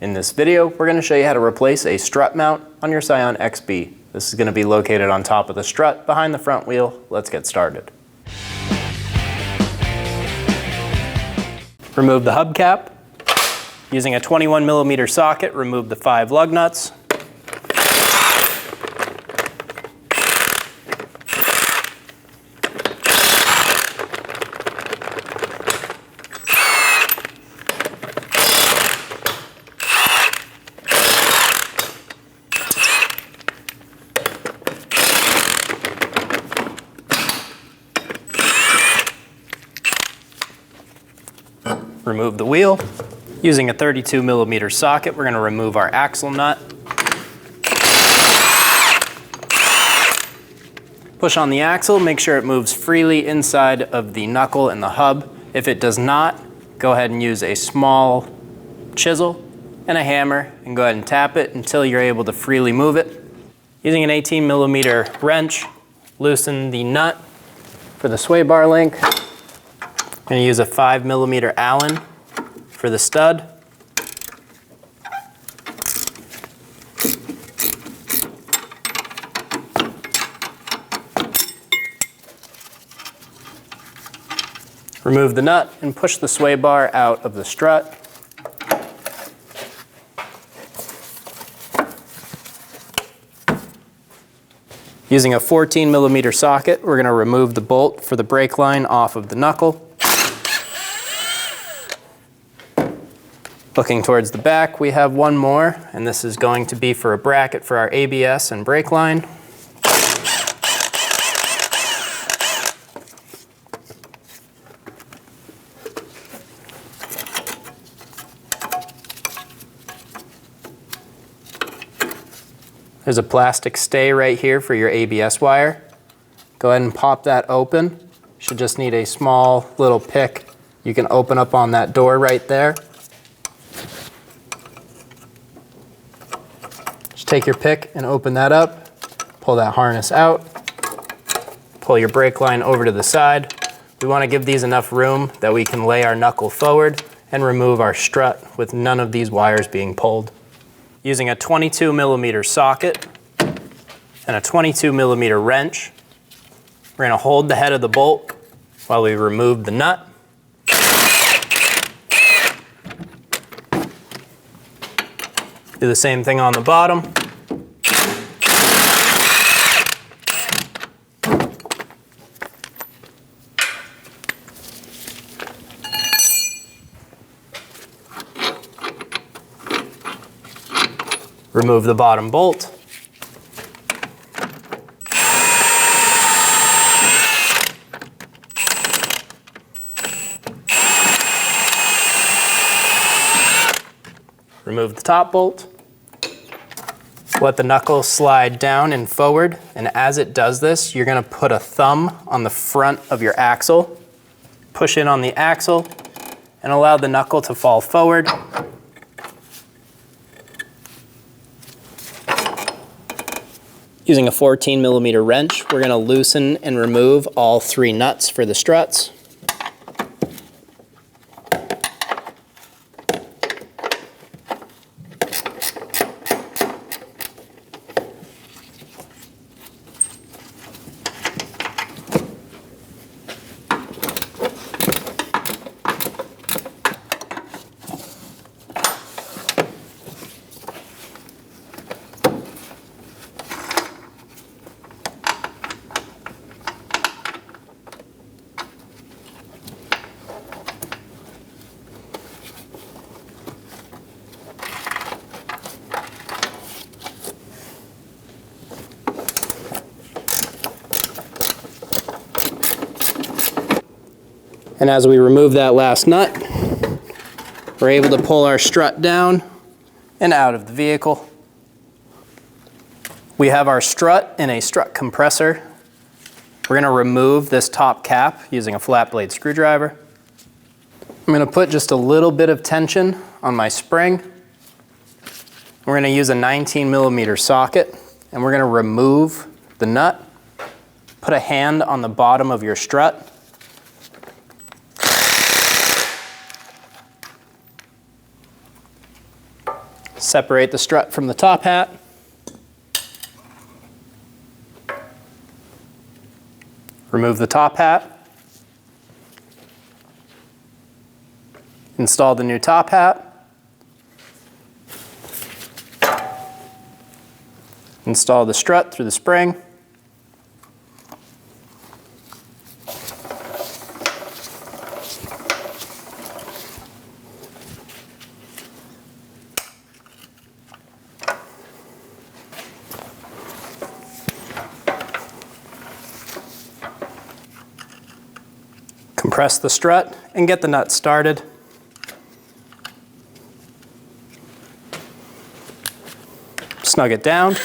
In this video, we're going to show you how to replace a strut mount on your Scion XB. This is going to be located on top of the strut behind the front wheel. Let's get started. Remove the hubcap. Using a 21mm socket, remove the 5 lug nuts. Remove the wheel. Using a 32mm socket, we're going to remove our axle nut. Push on the axle, make sure it moves freely inside of the knuckle and the hub. If it does not, go ahead and use a small chisel and a hammer and go ahead and tap it until you're able to freely move it. Using an 18mm wrench, loosen the nut for the sway bar link. I'm going to use a 5mm Allen for the stud. Remove the nut and push the sway bar out of the strut. Using a 14mm socket, we're going to remove the bolt for the brake line off of the knuckle. Looking towards the back, we have one more, and this is going to be for a bracket for our ABS and brake line. There's a plastic stay right here for your ABS wire. Go ahead and pop that open. Should just need a small little pick. You can open up on that door right there. Take your pick and open that up, pull that harness out, pull your brake line over to the side. We want to give these enough room that we can lay our knuckle forward and remove our strut with none of these wires being pulled. Using a 22mm socket and a 22mm wrench, we're going to hold the head of the bolt while we remove the nut. Do the same thing on the bottom. Remove the bottom bolt. Remove the top bolt. Let the knuckle slide down and forward, and as it does this, you're going to put a thumb on the front of your axle, push in on the axle, and allow the knuckle to fall forward. Using a 14mm wrench, we're going to loosen and remove all 3 nuts for the struts. And as we remove that last nut, we're able to pull our strut down and out of the vehicle. We have our strut in a strut compressor. We're going to remove this top cap using a flat blade screwdriver. I'm going to put just a little bit of tension on my spring. We're going to use a 19mm socket, and we're going to remove the nut. Put a hand on the bottom of your strut. Separate the strut from the top hat. Remove the top hat. Install the new top hat. Install the strut through the spring. Compress the strut and get the nut started. Snug it down.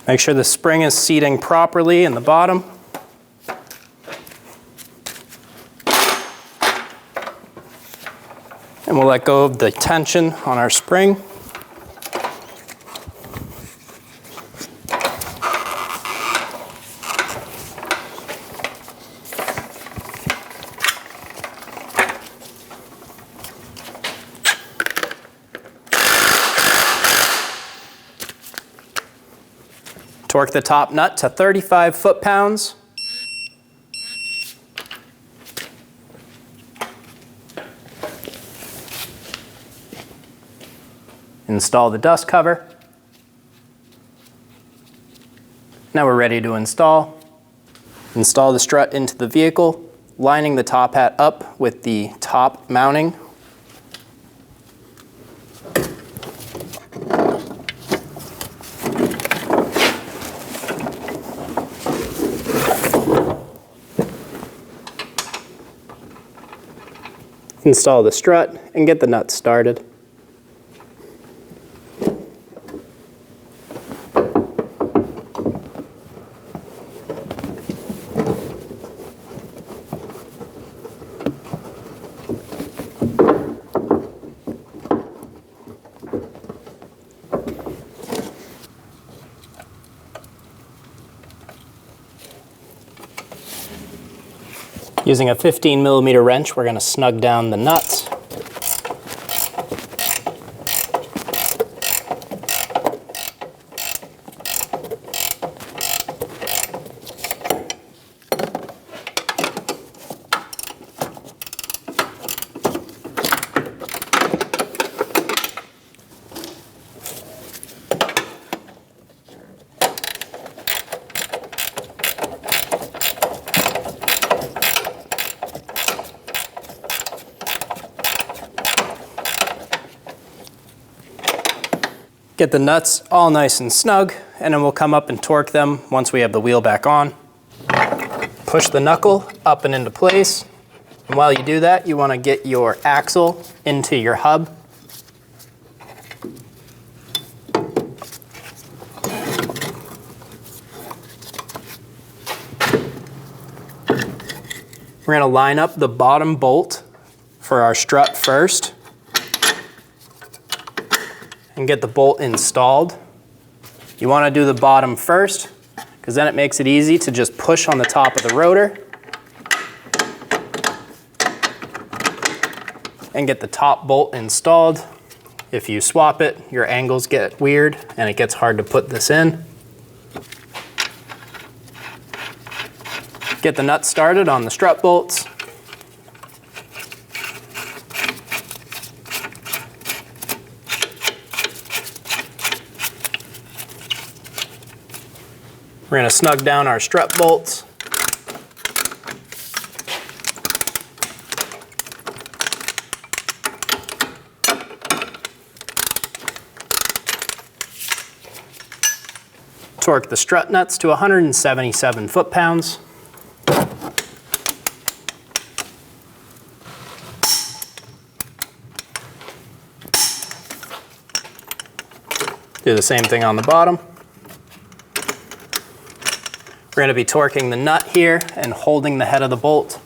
Make sure the spring is seating properly in the bottom. And we'll let go of the tension on our spring. Torque the top nut to 35 foot-pounds. Install the dust cover. Now we're ready to install. Install the strut into the vehicle, lining the top hat up with the top mounting. Install the strut and get the nut started. Using a 15mm wrench, we're going to snug down the nuts. Get the nuts all nice and snug, and then we'll come up and torque them once we have the wheel back on. Push the knuckle up and into place. And while you do that, you want to get your axle into your hub. We're going to line up the bottom bolt for our strut first and get the bolt installed. You want to do the bottom first because then it makes it easy to just push on the top of the rotor and get the top bolt installed. If you swap it, your angles get weird and it gets hard to put this in. Get the nut started on the strut bolts. We're going to snug down our strut bolts. Torque the strut nuts to 177 foot-pounds. Do the same thing on the bottom. We're going to be torquing the nut here and holding the head of the bolt.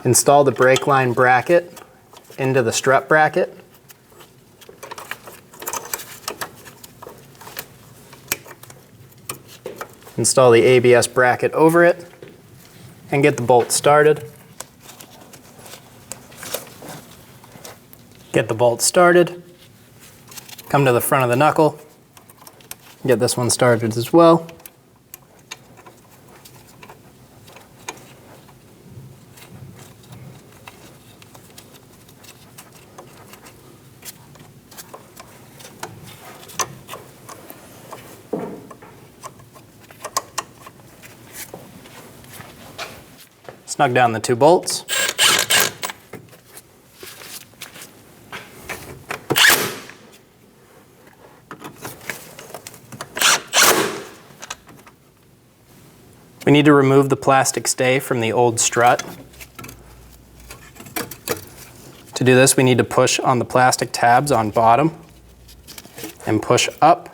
Install the brake line bracket into the strut bracket. Install the ABS bracket over it and get the bolt started. Get the bolt started. Come to the front of the knuckle. Get this one started as well. Snug down the 2 bolts. We need to remove the plastic stay from the old strut. To do this, we need to push on the plastic tabs on bottom and push up.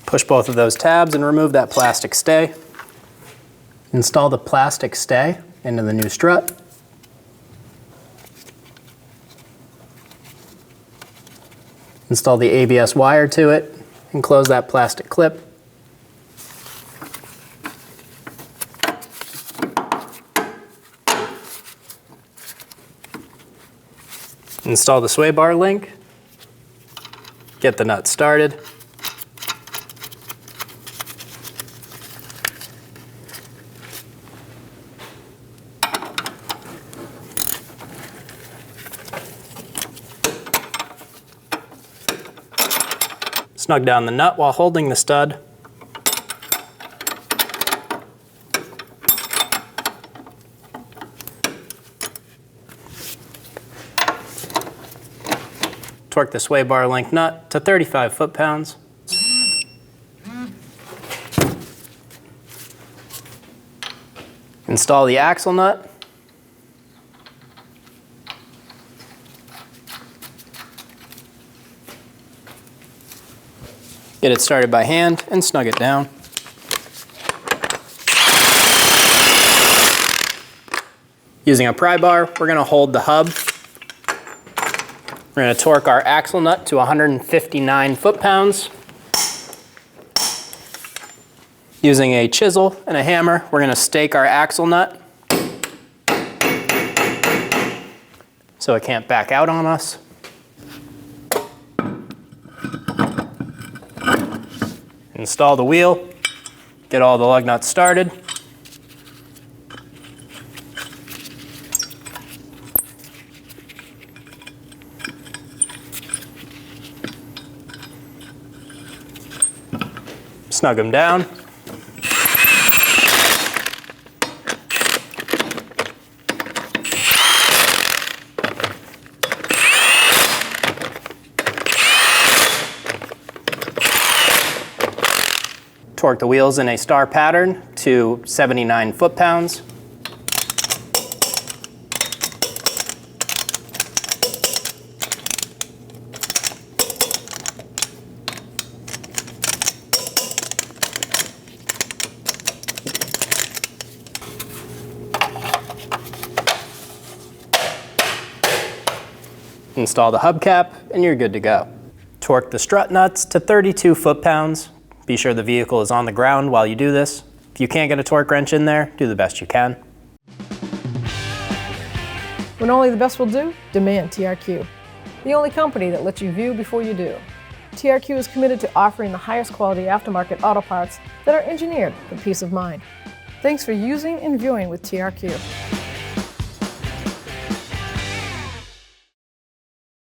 Push both of those tabs and remove that plastic stay. Install the plastic stay into the new strut. Install the ABS wire to it and close that plastic clip. Install the sway bar link. Get the nut started. Snug down the nut while holding the stud. Torque the sway bar link nut to 35 foot-pounds. Install the axle nut. Get it started by hand and snug it down. Using a pry bar, we're going to hold the hub. We're going to torque our axle nut to 159 foot-pounds. Using a chisel and a hammer, we're going to stake our axle nut so it can't back out on us. Install the wheel, get all the lug nuts started. Snug them down. Torque the wheels in a star pattern to 79 foot-pounds. Install the hubcap and you're good to go. Torque the strut nuts to 32 foot-pounds. Be sure the vehicle is on the ground while you do this. If you can't get a torque wrench in there, do the best you can. When only the best will do, demand TRQ. The only company that lets you view before you do. TRQ is committed to offering the highest quality aftermarket auto parts that are engineered for peace of mind. Thanks for using and viewing with TRQ.